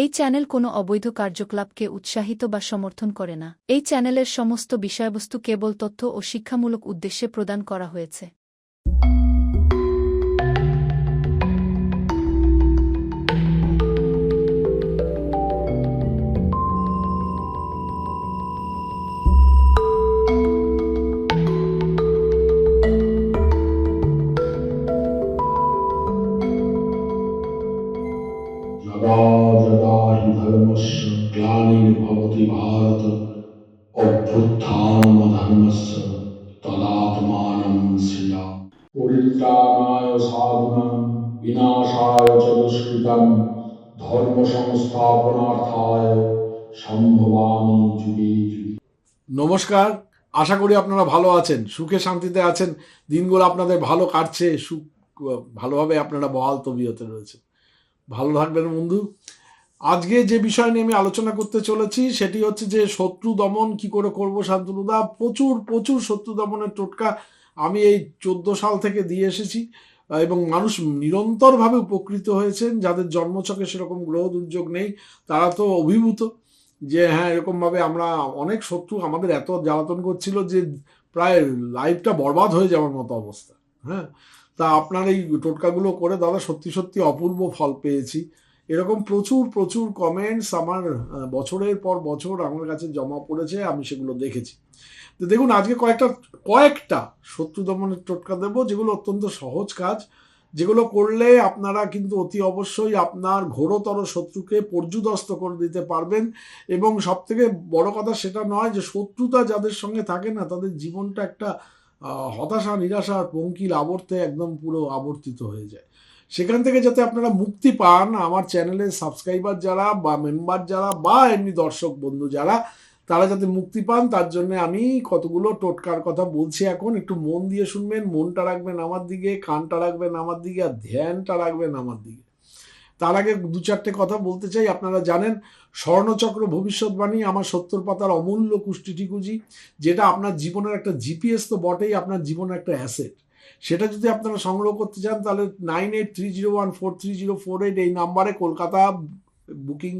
এই চ্যানেল কোনো অবৈধ কার্যকলাপকে উৎসাহিত বা সমর্থন করে না। এই চ্যানেলের সমস্ত বিষয়বস্তু কেবল তথ্য ও শিক্ষামূলক উদ্দেশ্যে প্রদান করা হয়েছে। यदा यदा हि धर्मस्य ग्लानिर्भवति भारत अभ्युत्थानमधर्मस्य तदात्मानं सृजामि। परित्राणाय साधूनां विनाशाय च दुष्कृतां धर्म संस्थापनार्थाय সম্ভবামি যুগে যুগে। নমস্কার, আশা করি আপনারা ভালো আছেন, সুখে শান্তিতে আছেন, দিনগুলো আপনাদের ভালো কাটছে, ভালোভাবে আপনারা বহাল তবিয়তে রয়েছে। ভালো থাকবেন বন্ধু। আজকে যে বিষয় নিয়ে আমি আলোচনা করতে চলেছি সেটি হচ্ছে যে শত্রু দমন কি করে করব। শান্তনুদা প্রচুর প্রচুর শত্রু দমনের টোটকা আমি এই 14 সাল থেকে দিয়ে এসেছি এবং মানুষ নিরন্তরভাবে উপকৃত হয়েছেন। যাদের জন্মছকে সেরকম গ্রহ দুর্যোগ নেই তারা তো অভিভূত যে হ্যাঁ, এরকমভাবে আমরা অনেক শত্রু আমাদের এত জ্বালাতন করছিল যে প্রায় লাইফটা বরবাদ হয়ে যাওয়ার মতো অবস্থা। হ্যাঁ, তা আপনার এই টোটকাগুলো করে দাদা সত্যি সত্যি অপূর্ব ফল পেয়েছি। এরকম প্রচুর প্রচুর কমেন্টস আমার বছরের পর বছর আমার কাছে জমা পড়েছে, আমি সেগুলো দেখেছি। তো দেখুন, আজকে কয়েকটা শত্রু দমনের টোটকা দেবো যেগুলো অত্যন্ত সহজ কাজ, যেগুলো করলে আপনারা কিন্তু অতি অবশ্যই আপনার ঘোরতর শত্রুকে পর্যুদস্ত করে দিতে পারবেন। এবং সব থেকে বড় কথা সেটা নয় যে শত্রুতা যাদের সঙ্গে থাকে না তাদের জীবনটা একটা হতাশা নিরাশার পঙ্কিল আবর্তে একদম পুরো আবর্তিত হয়ে যায়। সেখান থেকে যাতে আপনারা মুক্তি পান, আমার চ্যানেলের সাবস্ক্রাইবার যারা বা মেম্বার যারা বা এমনি দর্শক বন্ধু যারা, তারা যাতে মুক্তি পান তার জন্য আমি কতগুলো টোটকার কথা বলছি। এখন একটু মন দিয়ে শুনবেন, মনটা রাখবেন আমার দিকে, কানটা রাখবেন আমার দিকে, আর ধ্যানটা রাখবেন আমার দিকে। তার আগে দু চারটে কথা বলতে চাই। আপনারা জানেন স্বর্ণচক্র ভবিষ্যৎবাণী আমার 70 পাতার অমূল্য কুষ্টিটিকুজি, যেটা আপনার জীবনের একটা জিপিএস তো বটেই, আপনার জীবনের একটা অ্যাসেট। সেটা যদি আপনারা সংগ্রহ করতে চান তাহলে 9830143048 এই নাম্বারে কলকাতা বুকিং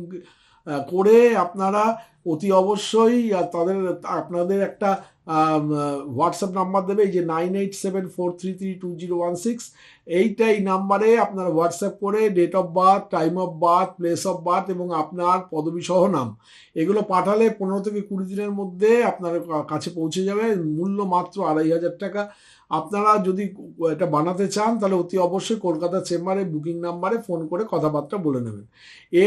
করে আপনারা অতি অবশ্যই আপনাদের একটা হোয়াটসঅ্যাপ নাম্বার দেবে, এই যে 9874332016, এই নাম্বারে আপনারা হোয়াটসঅ্যাপ করে date of birth, time of birth, place of birth এবং আপনার পদবী সহ নাম এগুলো পাঠালে 15 থেকে 20 দিনের মধ্যে আপনার কাছে পৌঁছে যাবে। মূল্য মাত্র 2500 টাকা। আপনারা যদি এটা বানাতে চান তাহলে অতি অবশ্যই কলকাতা চেম্বারে বুকিং নাম্বারে ফোন করে কথাবার্তা বলে নেবেন।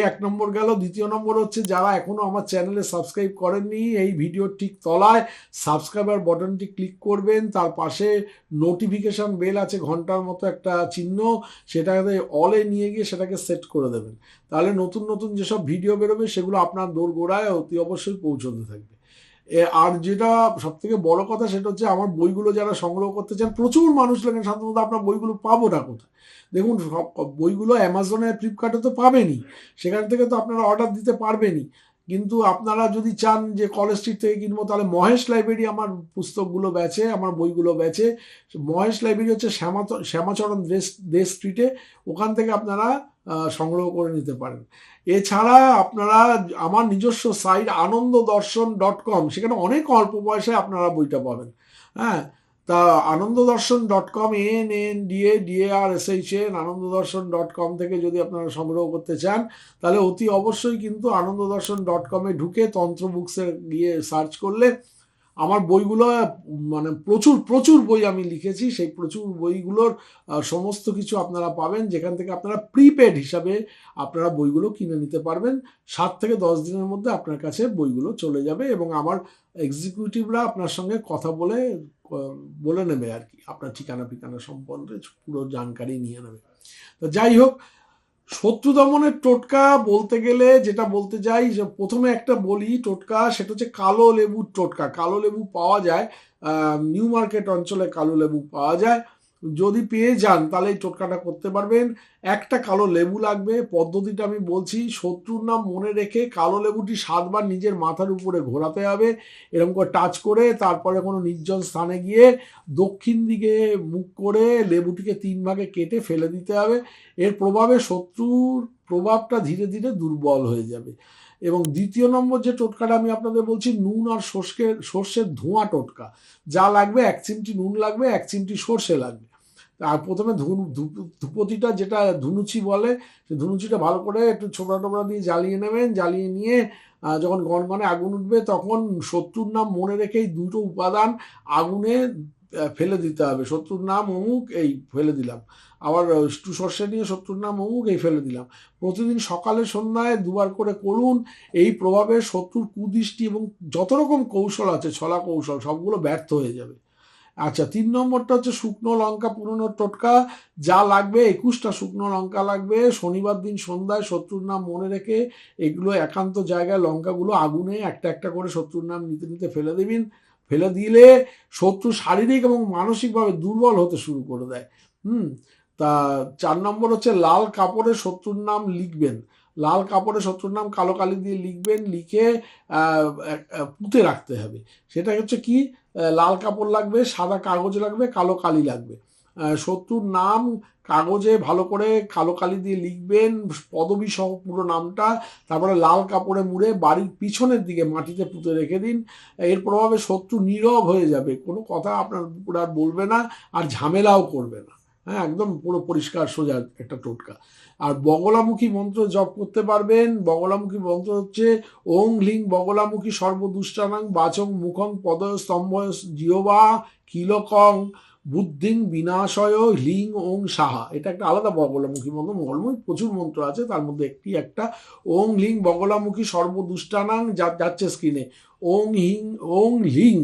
এক নম্বর গেল। দ্বিতীয় নম্বর হচ্ছে, যারা এখনও আমার চ্যানেলে সাবস্ক্রাইব করেননি, এই ভিডিওর ঠিক তলায় সাবস্ক্রাইবার বাটনটি ক্লিক করবেন, তার পাশে নোটিফিকেশন বেল আছে ঘন্টার মতো একটা চিহ্ন, সেটাকে অলে নিয়ে গিয়ে সেটাকে সেট করে দেবেন। তাহলে নতুন নতুন যেসব ভিডিও বেরোবে সেগুলো আপনার দোরগোড়ায় অতি অবশ্যই পৌঁছতে থাকবে। আর যেটা সব থেকে বড় কথা সেটা হচ্ছে, আমার বইগুলো যারা সংগ্রহ করতে চান, প্রচুর মানুষ লেখেন সাধারণত আপনার বইগুলো পাবো না কোথায়। দেখুন, সব বইগুলো অ্যামাজনে ফ্লিপকার্টে তো পাবেনই, সেখান থেকে তো আপনারা অর্ডার দিতে পারবেনই। কিন্তু আপনারা যদি চান যে কলেজ স্ট্রিট থেকে কিনবো, তাহলে মহেশ লাইব্রেরি আমার পুস্তকগুলো বেচে, আমার বইগুলো বেচে। মহেশ লাইব্রেরি হচ্ছে শ্যামাচরণ দেশ স্ট্রিটে, ওখান থেকে আপনারা সংগ্রহ করে নিতে পারেন। এছাড়া আপনারা আমার নিজস্ব সাইট ananddarshan.com, সেখানে অনেক অল্প পয়সায় আপনারা বইটা পাবেন। হ্যাঁ, তা ananddarshan.com, ANNDADARSHN, ananddarshan.com থেকে যদি আপনারা সংগ্রহ করতে চান তাহলে অতি অবশ্যই কিন্তু ananddarshan.com-এ ঢুকে তন্ত্র বুকসে গিয়ে সার্চ করলে আমার বইগুলো, মানে প্রচুর প্রচুর বই আমি লিখেছি, সেই প্রচুর বইগুলোর সমস্ত কিছু আপনারা পাবেন, যেখান থেকে আপনারা প্রিপেড হিসাবে আপনারা বইগুলো কিনে নিতে পারবেন। 7 থেকে 10 দিনের মধ্যে আপনার কাছে বইগুলো চলে যাবে এবং আমার এক্সিকিউটিভরা আপনার সঙ্গে কথা বলে নেবে আর কি, আপনার ঠিকানা সম্বন্ধে পুরো জানকারি নিয়ে নেবে। তো যাই হোক, শত্রু দমনের টোটকা বলতে গেলে যেটা বলতে যাই, যে প্রথমে একটা বলি টোটকা, সেটা হচ্ছে কালো লেবুর টোটকা। কালো লেবু পাওয়া যায় নিউ মার্কেট অঞ্চলে, কালো লেবু পাওয়া যায়। যদি পেয়ে যান তাহলে এই টোটকাটা করতে পারবেন। একটা কালো লেবু লাগবে। পদ্ধতিটা আমি বলছি, শত্রুর নাম মনে রেখে কালো লেবুটি 7 বার নিজের মাথার উপরে ঘোরাতে হবে, এরকম করে টাচ করে। তারপরে কোনো নির্জন স্থানে গিয়ে দক্ষিণ দিকে মুখ করে লেবুটিকে 3 ভাগে কেটে ফেলে দিতে হবে। এর প্রভাবে শত্রুর প্রভাবটা ধীরে ধীরে দুর্বল হয়ে যাবে। এবং দ্বিতীয় নম্বর যে টোটকাটা আমি আপনাদের বলছি, নুন আর সর্ষের ধোঁয়া টোটকা। যা লাগবে 1 চিমটি নুন লাগবে, 1 চিমটি সর্ষে লাগবে। আর প্রথমে ধুপতিটা, যেটা ধুনুচি বলে, সেই ধুনুচিটা ভালো করে একটু ছোবড়া টোবড়া দিয়ে জ্বালিয়ে নেবেন। জ্বালিয়ে নিয়ে যখন গনগনে আগুন উঠবে তখন শত্রুর নাম মনে রেখেই দুটো উপাদান আগুনে ফেলে দিতে হবে। শত্রুর নাম অমুক, এই ফেলে দিলাম। আবার একটু সর্ষে নিয়ে শত্রুর নাম অমুক, এই ফেলে দিলাম। প্রতিদিন সকালে সন্ধ্যায় 2বার করে করুন। এই প্রভাবে শত্রুর কুদৃষ্টি এবং যত রকম কৌশল আছে, ছলা কৌশল, সবগুলো ব্যর্থ হয়ে যাবে। আচ্ছা, 3 নম্বরটা হচ্ছে শুকনো লঙ্কা পুরনোর টোটকা। যা লাগবে 21টা শুকনো লঙ্কা লাগবে। শনিবার দিন সন্ধ্যায় শত্রুর নাম মনে রেখে এগুলো একান্ত জায়গায় লঙ্কাগুলো আগুনে একটা একটা করে শত্রুর নাম নিতে নিতে ফেলে দিবেন। ফেলে দিলে শত্রু শারীরিক এবং মানসিকভাবে দুর্বল হতে শুরু করে দেয়। তা 4 নম্বর হচ্ছে লাল কাপড়ে শত্রুর নাম লিখবেন। লাল কাপড়ে শত্রুর নাম কালো কালি দিয়ে লিখবেন, লিখে পুঁতে রাখতে হবে। সেটা হচ্ছে কি, লাল কাপড় লাগবে, সাদা কাগজ লাগবে, কালো কালি লাগবে। শত্রুর নাম কাগজে ভালো করে কালো কালি দিয়ে লিখবেন, পদবী সহ পুরো নামটা। তারপরে লাল কাপড়ে মুড়ে বাড়ির পিছনের দিকে মাটিতে পুঁতে রেখে দিন। এর প্রভাবে শত্রু নীরব হয়ে যাবে, কোনো কথা আপনার উপর আর বলবে না, আর ঝামেলাও করবে না। হ্যাঁ, একদম পুরো পরিষ্কার সোজা একটা টোটকা। আর বগলামুখী মন্ত্র জপ করতে পারবেন। বগলামুখী মন্ত্র হচ্ছে ওং লিং বগলামুখী সর্বদুষ্টানাং বাচং মুখং পদয় স্তম্ভয় জিহ্বা কিলকং বুদ্ধিং বিনাশয় হ্লিং ওং সাহা। এটা একটা আলাদা বগলামুখী মন্ত্র। বগলামুখী প্রচুর মন্ত্র আছে, তার মধ্যে একটা ওং লিং বগলামুখী সর্বদুষ্টানাং, যাচ্ছে স্ক্রিনে। ওং লিং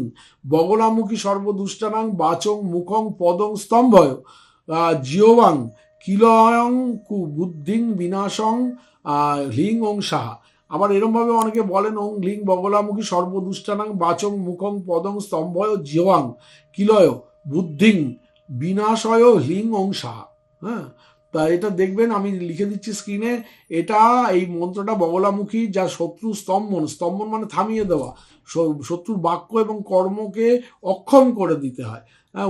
বগলামুখী সর্বদুষ্টানাং বাচং মুখং পদং স্তম্ভয় জিহ্বাং কিলয়ং কু বুদ্ধিং বিনাশং হ্লিং ওং সাহা। আবার এরমভাবে অনেকে বলেন ওং লিং বগলামুখী সর্বদুষ্টানাং বাচং মুখং পদং স্তম্ভয় জিহ্বাং কিলয় বুদ্ধিং বিনাশয় হ্লিং ওং সাহা। হ্যাঁ, তা এটা দেখবেন, আমি লিখে দিচ্ছি স্ক্রিনে। এটা, এই মন্ত্রটা বগলামুখী, যা শত্রু স্তম্ভন মানে থামিয়ে দেওয়া, শত্রুর বাক্য এবং কর্মকে অক্ষম করে দিতে হয়,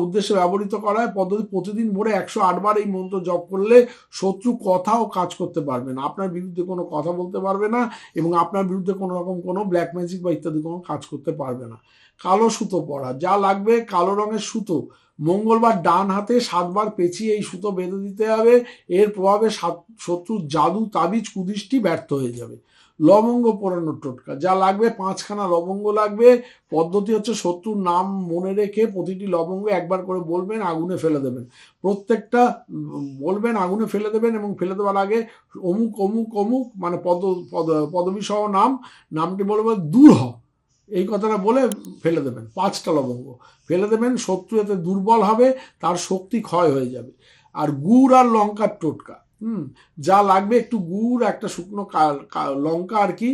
উদ্দেশ্যে ব্যবহৃত করা হয়। প্রতিদিন ভোরে 108 বার এই মন্ত্র জপ করলে শত্রু কথা ও কাজ করতে পারবে না, আপনার বিরুদ্ধে কোনো কথা বলতে পারবে না, এবং আপনার বিরুদ্ধে কোনো রকম কোনো ব্ল্যাক ম্যাজিক বা ইত্যাদি কোনো কাজ করতে পারবে না। কালো সুতো পরা। যা লাগবে কালো রঙের সুতো। মঙ্গলবার ডান হাতে 7 বার পেঁচিয়ে এই সুতো বেঁধে দিতে হবে। এর প্রভাবে শত্রুর জাদু তাবিজ কুদৃষ্টি ব্যর্থ হয়ে যাবে। লবঙ্গ পোড়ানোর টোটকা। যা লাগবে 5খানা লবঙ্গ লাগবে। পদ্ধতি হচ্ছে শত্রুর নাম মনে রেখে প্রতিটি লবঙ্গ একবার করে বলবেন, আগুনে ফেলে দেবেন। প্রত্যেকটা বলবেন, আগুনে ফেলে দেবেন, এবং ফেলে দেওয়ার আগে অমুক অমুক অমুক মানে পদবী সহ নামটি বলবে, দূর হ, এই কথাটা বলে ফেলে দেবেন। 5টা লবঙ্গ ফেলে দেবেন। শত্রু এতে দুর্বল হবে, তার শক্তি ক্ষয় হয়ে যাবে। আর গুড় আর লঙ্কার টোটকা। যা লাগবে একটু গুড়, একটা শুকনো লঙ্কা আর কি।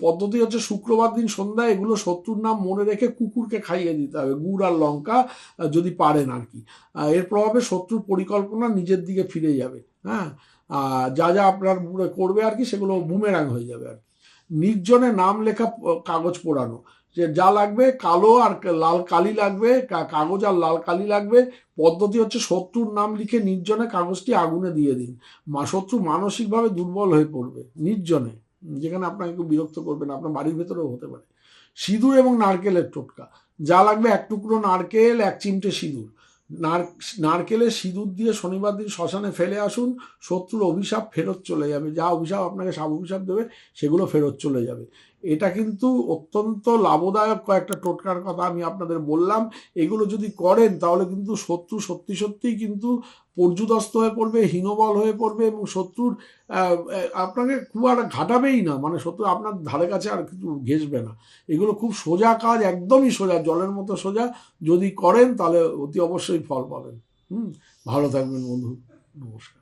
পদ্ধতি হচ্ছে শুক্রবার দিন সন্ধ্যায় এগুলো শত্রুর নাম মনে রেখে কুকুরকে খাইয়ে দিতে হবে, গুড় আর লঙ্কা, যদি পারেন আর কি। এর প্রভাবে শত্রুর পরিকল্পনা নিজের দিকে ফিরে যাবে। হ্যাঁ, যা যা আপনার করবে আর কি, সেগুলো বুমেরাং হয়ে যাবে আর কি। নির্জনে নাম লেখা কাগজ পোড়ানো। যে যা লাগবে কালো আর লাল কালি লাগবে, কাগজ আর লাল কালি লাগবে। পদ্ধতি হচ্ছে শত্রুর নাম লিখে নির্জনে কাগজটি আগুনে দিয়ে দিন। শত্রু মানসিকভাবে দুর্বল হয়ে পড়বে নির্জনে, যেখানে আপনাকে কেউ বিরক্ত করবে না, আপনার বাড়ির ভেতরেও হতে পারে। সিঁদুর এবং নারকেলের টোটকা। যা লাগবে 1 টুকরো নারকেল, 1 চিমটে সিঁদুর। নারকেলের সিঁদুর দিয়ে শনিবার দিন শ্মশানে ফেলে আসুন। শত্রুর অভিশাপ ফেরত চলে যাবে, যা অভিশাপ আপনাকে সাপ অভিশাপ দেবে সেগুলো ফেরত চলে যাবে। এটা কিন্তু অত্যন্ত লাভদায়ক কয়েকটা টোটকার কথা আমি আপনাদের বললাম। এগুলো যদি করেন তাহলে কিন্তু শত্রু সত্যি সত্যিই কিন্তু পর্যুদস্ত হয়ে পড়বে, হীনবল হয়ে পড়বে, এবং শত্রুর আপনাকে খুব আর ঘাটাবেই না, মানে শত্রু আপনার ধারে কাছে আর কিছু ঘেঁষবে না। এগুলো খুব সোজা কাজ, একদমই সোজা, জলের মতো সোজা। যদি করেন তাহলে অতি অবশ্যই ফল পাবেন। ভালো থাকবেন বন্ধু, নমস্কার।